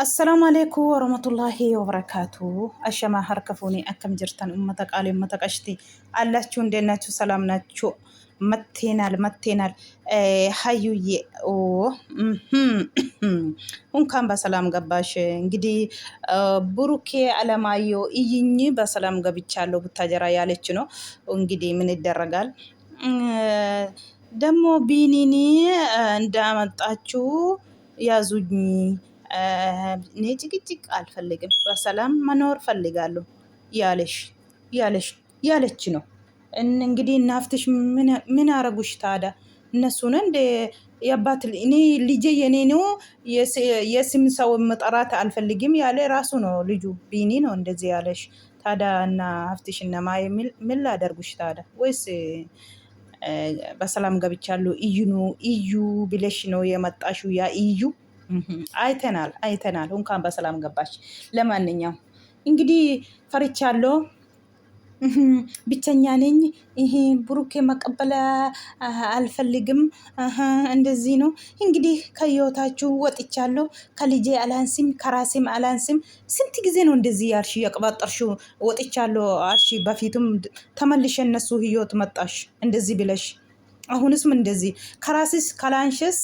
السلام عليكم ورحمة الله وبركاته. أشما هركفوني أكم جرتن أمتك علي أمتك أشتي الله تشون دينا تشو سلامنا تشو متينال هايوي أو هون كان بسلام قباش እንግዲህ ብሩኬ አለማየሁ እይኝ በሰላም ገብቻለሁ ቡታጀራ ያለች ነው። እንግዲህ ምን ይደረጋል ደግሞ ቢኒኒ እንዳመጣችሁ ያዙኝ። እኔ ጭቅጭቅ አልፈልግም በሰላም መኖር ፈልጋለሁ ያለች ነው። እንግዲህ እናፍትሽ ምን አረጉሽ ታዲያ? እነሱን እንደ የአባት እኔ ልጄ የኔ ነው የስም ሰው መጠራት አልፈልግም ያለ ራሱ ነው። ልጁ ቢኒ ነው እንደዚህ ያለሽ። ታዲያ እና ሀፍትሽ እና ማየ ምን ላደርጉሽ ታዲያ? ወይስ በሰላም ገብቻለሁ እዩ ብለሽ ነው የመጣሽው? ያ እዩ አይተናል። እንኳን በሰላም ገባሽ። ለማንኛውም እንግዲህ ፈርቻለሁ፣ ብቸኛ ነኝ፣ ይሄ ብሩኬ መቀበል አልፈልግም፣ እንደዚህ ነው እንግዲህ ከህይወታችሁ ወጥቻለሁ፣ ከልጄ አላንስም፣ ከራሴም አላንስም። ስንት ጊዜ ነው እንደዚህ ያልሽ ያቀባጠርሽው? ወጥቻለሁ አልሽ፣ በፊቱም ተመልሼ እነሱ ህይወት መጣሽ እንደዚህ ብለሽ። አሁንስም እንደዚህ ከራስሽ ካላንሽስ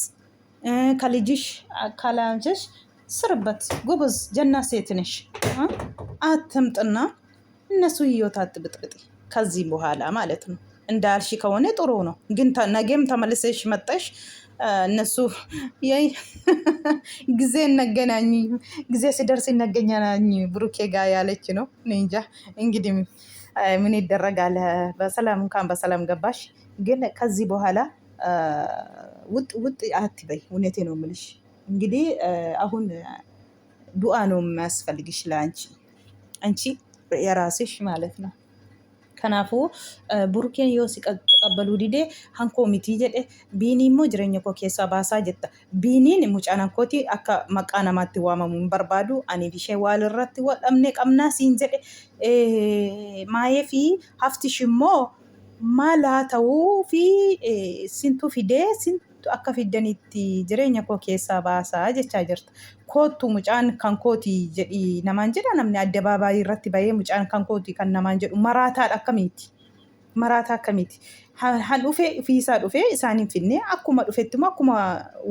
ከልጅሽ ካላንሽሽ ስርበት። ጎበዝ ጀና ሴት ነሽ። አትምጥና እነሱ ህይወት አትብጥብጥ ከዚህ በኋላ ማለት ነው። እንዳልሽ ከሆነ ጥሩ ነው፣ ግን ነገም ተመልሰሽ መጠሽ እነሱ ጊዜ እነገናኝ፣ ጊዜ ሲደርስ እነገናኝ ብሩኬ ጋር ያለች ነው። እንጃ እንግዲህ ምን ይደረጋል። በሰላም እንኳን በሰላም ገባሽ። ግን ከዚህ በኋላ ውጥ አትበይ። እውነቴ ነው የምልሽ። እንግዲህ አሁን ዱአ ነው የሚያስፈልግሽ አንቺ የራስሽ ማለት ነው። ከናፉ ቡሩኬን yoo si qabalu dide hanko miti jedhe biini immoo jireenya koo keessaa baasaa jetta. Biiniin mucaan hankooti akka maqaa namaatti waamamu hin barbaadu. Ani ishee wal irratti wadhamne qabnaa siin jedhe. Maayee fi haftish immoo maal haa ta'uu fi sintu fidee sintu akka fiddanitti jireenya koo keessaa baasaa jechaa jirta. Kootu mucaan kan kooti jedhi namaan jedha namni addabaabaayii irratti bahee mucaan kan kooti kan namaan jedhu maraataa akkamiiti. Han dhufee ofiisaa dhufee isaaniin finnee akkuma dhufetti immoo akkuma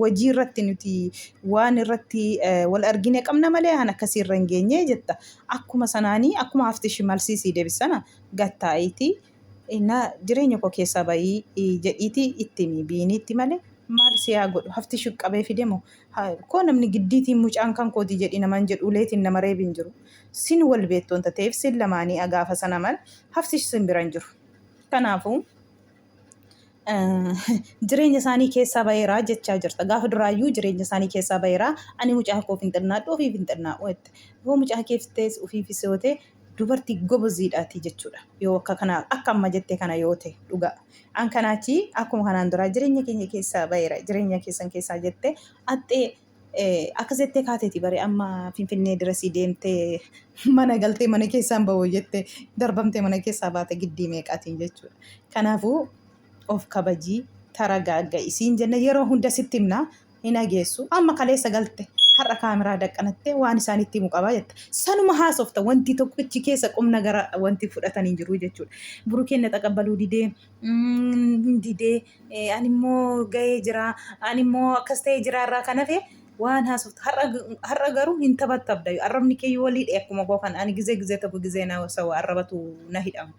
hojii irratti nuti waan irratti wal argine qabna malee han akkasii irra hin geenye jetta. Akkuma sanaanii akkuma haftishi malsiisii deebisana gattaa'iiti. Inna jireenya koo keessaa bahii jedhiiti ittimi biiniitti malee maal siyaa godhu haftishi qabee fidemo koo namni giddiitiin mucaan kan kooti jedhi naman jedhu uleetiin nama reebin jiru. Sin wal beektoon tateef sin lamaanii agaafa sana mal haftishi sin biran jiru. Kanaafuu jireenya isaanii keessaa baheeraa jechaa jirta. Gaafa duraayyuu jireenya isaanii keessaa baheeraa ani mucaa koo finxirnaadhu ofii finxirnaa ooyette. Yoo mucaa keeftees ofii fisootee dubartii goboziidhaati jechuudha. Yoo akka amma jettee kana yoo ta'e dhugaa. An kanaachi akkuma kanaan duraa jireenya keenya keessaa baheera. Jireenya keessan keessaa jettee axxee akkas jettee kaateeti bare amma finfinnee dirasii deemtee mana galtee mana keessaan bahuu jettee darbamtee mana keessaa baate giddii meeqaatiin jechuudha. Kanaafuu of kabajii taragaagga isiin jenna yeroo hunda sitti himna hin ageessu. Amma kaleessa galte har'a kaameraa daqqanattee waan isaanitti himu qabaa jetta. Sanuma haasofta wanti tokkichi keessa qomna gara wanti fudhatanii jiru jechuudha. Burukeen na taqabbaluu didee animmoo gahee jira animmoo akkas ta'ee jira irraa kan hafe waan haasofta. Har'a garuu hin taphattabda. Arrabni kee walii akkuma koo kan ani gizee tokko gizee na sawa arrabatu na hidhamu.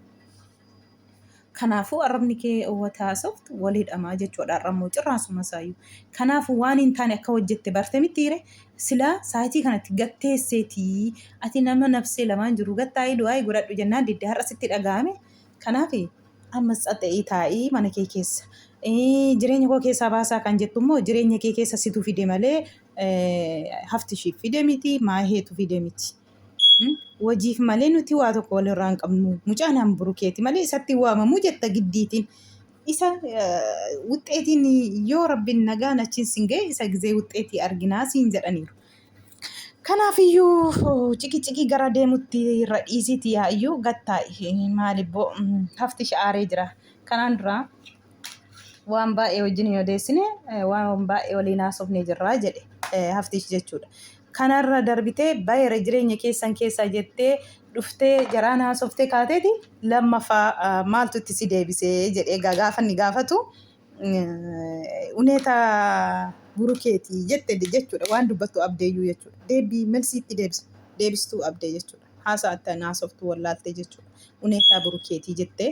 Kanaafuu arrabni kee wata haasoftu waliidhamaa jechuudha. Arrabmoo cirraasuma saayyuu. Kanaafuu waan hin taane akka hojjette barte mitiire silaa saayitii kanatti gatteesseetii ati nama nafsee lamaan jiru gattaa'ii du'aa godhadhu jennaan didde har'a sitti dhaga'ame. Kanaaf ammas xaxa'ii taa'ii mana kee keessa. Jireenya koo keessaa baasaa kan jettu immoo jireenya kee keessa situ fide malee haftishiif fide miti maaheetu fide miti. Wajiif malee nuti waa tokko walirraa hin qabnu. Mucaan hamburukeeti malee isatti waamamuu jetta giddiitiin. Isa wuxxeetiin yoo rabbiin nagaan achiin siin ga'e isa gizee wuxxeetii arginaa siin jedhaniiru. Kanaafiyyuu ciqi gara deemutti irra dhiisiiti yaa'iyyuu gattaa'i maalibboo haftishi aaree jira. Kanaan duraa waan baay'ee wajjin yoo deessine waan baay'ee waliin haasofnee jirraa jedhe haftishi jechuudha. kanarra darbitee bayra jireenya keessan keessa jettee dhuftee jaraan haasoftee kaateeti lammaffaa maaltu itti si deebisee jedhee gaafa inni gaafatu uneeta burukeetii jette jechuudha waan dubbattu abdeeyyuu jechuudha deebii melsiitti deebistuu abdee jechuudha haasa'attan haasoftuu wallaaltee jechuudha uneetaa burukeetii jettee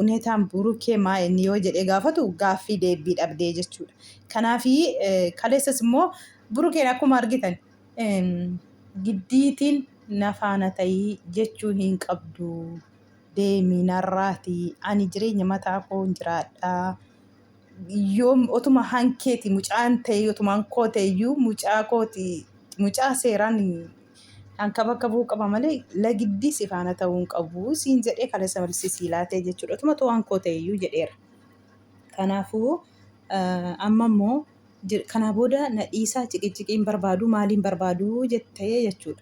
uneetaan burukee maa inni yoo jedhee gaafatu gaaffii deebii dhabdee jechuudha kanaafi kaleessas immoo burukeen akkuma argitan giddiitiin nafaana ta'ii jechuu hin qabdu deemii narraatii ani jireenya mataa koo jiraadhaa yoom otuma hankeeti mucaan ta'e otumaan koo ta'eyyuu mucaa seeraan hanka bakka bu'uu qaba malee lagiddii si faana ta'uu hin qabu siin jedhee kaleessa malsisii laatee jechuudha otuma to'an koo ta'eyyuu jedheera kanaafuu amma immoo kanaa booda na dhiisaa ciqiciqiin barbaadu maaliin barbaadu jettee jechuudha.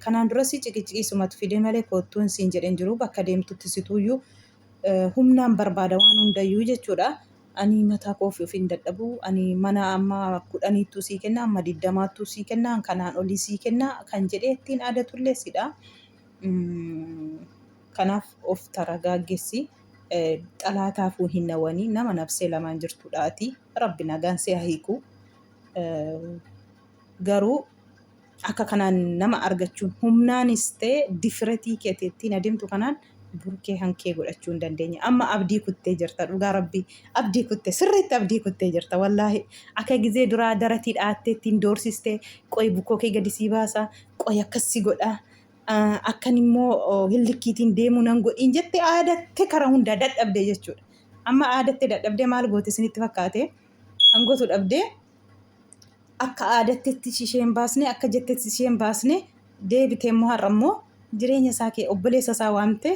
Kanaan duras ciqiciqiisumatu fide malee kottuun siin jedhen jiru bakka deemtutti situuyyuu humnaan barbaada waan hundayyuu jechuudha. Ani mataa koo of hin dadhabu ani mana amma 10 sii kenna amma 20 sii kenna kanaan olii sii kenna kan jedhee ittiin aadatullee sidha. Kanaaf of taragaaggessi. Xalaataafuu hin nawanii nama nafsee lamaan jirtudhaati rabbi nagaan see hiiku garuu akka kanaan nama argachuun humnaanis ta'e difiratii keeteettiin adeemtu kanaan burkee hankee godhachuu hin dandeenya amma abdii kuttee jirta dhugaa rabbii abdii kuttee sirriitti abdii kuttee jirta wallaahi akka gizee duraa daratii dhaattee ittiin doorsistee qoy bukkoo kee gadi sii baasa qoy akkasii godha akkan immoo hillikkiitiin deemuu nan godhin jettee aadattee karaa hundaa dadhabdee jechuudha. Amma aadattee dadhabdee maal goote isinitti fakkaate hangootu dhabdee akka aadatteetti isheen baasne akka jetteetti isheen baasne deebitee immoo har'a immoo jireenya isaa kee obboleessa isaa waamte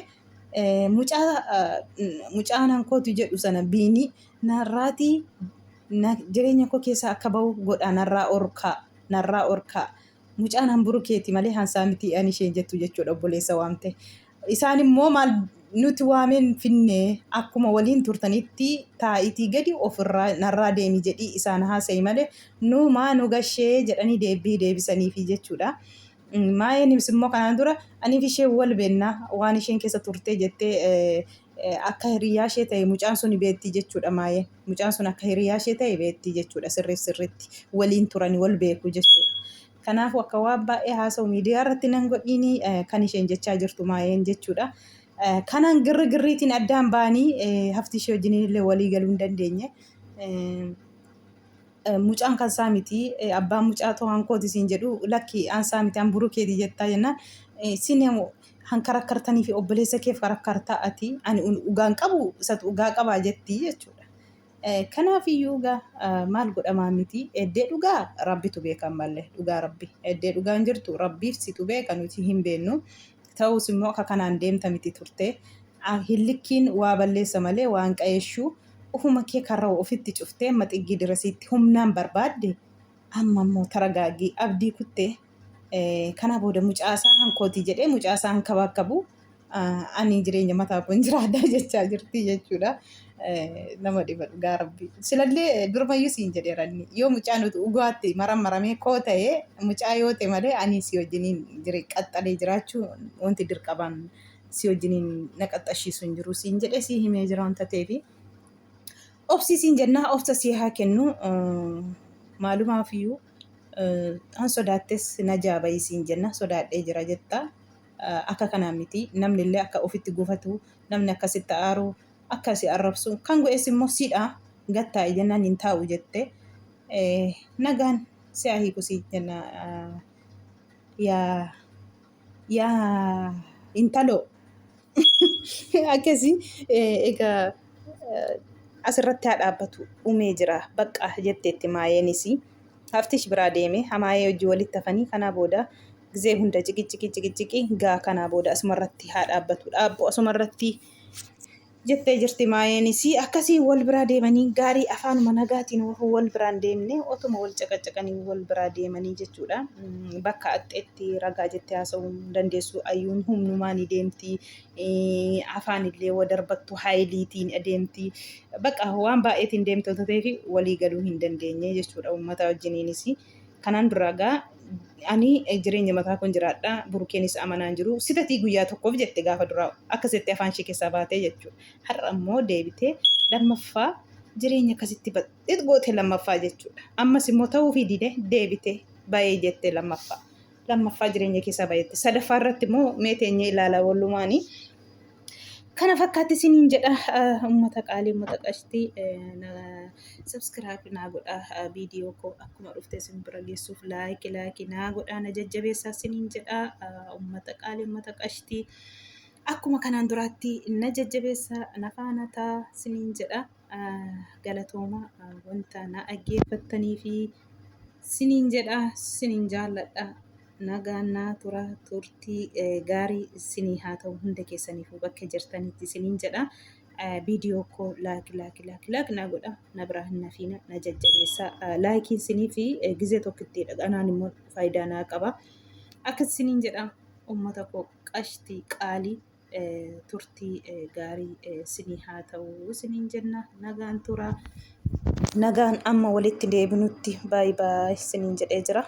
mucaa hankootu jedhu sana biinii narraatii jireenya koo keessa akka bahu godha narraa orkaa. Mucaan hamburukeeti malee hansaa miti ani isheen jettu jechuudha obboleessa waamte. Isaan immoo maal nuti waameen finne akkuma waliin turtanitti taa'itii gadi ofirraa narraa deemi jedhii isaan haasa'e malee nu gashee jedhanii deebisaniifi jechuudha. Maayeenis immoo kanaan dura aniif ishee wal beennaa waan isheen keessa turtee jettee akka hiriyaa ishee ta'e mucaan sun beetti jechuudha maayeen. Mucaan sun akka hiriyaa ishee ta'e beetti jechuudha sirriitti waliin turanii wal beeku jechuudha. Kanaafuu akka waan baay'ee haasa'u miidiyaa irratti nan godhiini kan isheen jechaa jirtu maayeen jechuudha. Kanaan girriitiin addaan ba'anii hafti ishee wajjin illee walii galuu hin dandeenye. Mucaan kan isaa miti abbaan mucaa to'an kooti siin jedhu lakki aansaa miti an burukeeti jettaa jennaan siin hanka rakkartanii fi obboleessa keef rakkartaa ati ani dhugaan qabu isatu dhugaa qabaa jettii jechuudha. Kanaafiyyuu maal godhamaa miti eddee dhugaa rabbitu beekan malee dhugaa rabbi eddee dhugaan jirtu rabbiif situ beeka nuti hin beennu ta'us immoo akka kanaan deemta miti turte hillikkiin waa balleessa malee waan qayeeshuu ufuma kee karraa ofitti cuftee amma xiggii dirasiitti humnaan barbaadde amma immoo taragaagii abdii kuttee kana booda mucaasaa hankootii jedhee mucaasaa hanka bakka bu'u ani jireenya mataa kun jiraadhaa jechaa jirti jechuudha. Nama dhiba dhugaa rabbii. Silallee durmayyuu siin jedheeranni yoo mucaan dhugaatti maramee koo ta'ee mucaa yoo ta'e malee ani si wajjiniin qaxxalee jiraachuu wanti dirqabaan si wajjiniin na qaxxashiisu hin jiru siin jedhee si himee jira wanta ta'eefi. Obsi siin jennaa obsa si haa kennu maalumaafiyyuu an sodaattes na jaabayii siin jenna sodaadhee jira jetta akka kanaan miti namni illee akka ofitti gufatu namni akkasitti aaru. Akkasi arrabsu kan go'es immoo siidha gattaa'e jennaan hin taa'u jette nagaan si hiiku si jenna yaa intaloo akkasi egaa asirratti haa dhaabbatu dhumee jira baqqa jetteetti maayeenis haftish biraa deeme hamaayee hojii walitti hafanii kanaa booda gizee hunda ciqici gaa kanaa booda asumarratti haa dhaabbatu dhaabbu asumarratti jettee jirti maayeenis akkasii wal biraa deemanii gaarii afaanuma nagaatiin wal biraan deemne otuma wal caqacaqanii wal biraa deemanii jechuudha. Bakka axxeetti ragaa jettee haasa'uu dandeessu ayyuun humnumaan deemti afaanillee wadarbattu haayiliitiin deemti bakka waan baay'eetiin deemtu ta'eef walii galuu hin dandeenye jechuudha uummata wajjiniinis. Kanaan dura ani jireenya mataa kun jiraadha burukeenis amanaan jiru sitatii guyyaa tokkoof jette gaafa duraa akkasitti afaan ishee keessaa baatee jechuudha. Har'a immoo deebitee lammaffaa jireenya akkasitti badheet goote lammaffaa jechuudha. Ammas immoo ta'uu fi dide deebitee baay'ee jette lammaffaa jireenya keessaa baay'eetti. Sadaffaa irratti immoo meeteenyee ilaalaa wallumaanii. Kana fakkaatti isiniin jedha uummata qaalii uummata qashtii subscribe naa godha viidiyoo koo akkuma dhufte isin bira geessuuf laayikii naa godha na jajjabeessaa isiniin jedha uummata qaalii uummata qashtii akkuma kanaan duraatti na jajjabeessaa na faana taa isiniin jedha galatooma wanta na dhaggeeffattanii fi isiniin jedha isiniin jaalladha. Nagaan tura turtii gaarii isinii haa ta'u hunda keessaniif bakka jirtanitti isiniin jedha. Viidiyoo koo laayik naa godha na biraa hin nafiina na jajjabeessaa. Laayikii isinii fi gizee tokkitti dhaqanaan immoo faayidaa naa qaba. Akkas isiniin jedha uummata koo qashtii qaalii turtii gaarii isinii haa ta'u isiniin jenna. Nagaan tura. Nagaan amma walitti deebinutti baay'ee isiniin jedhee jira.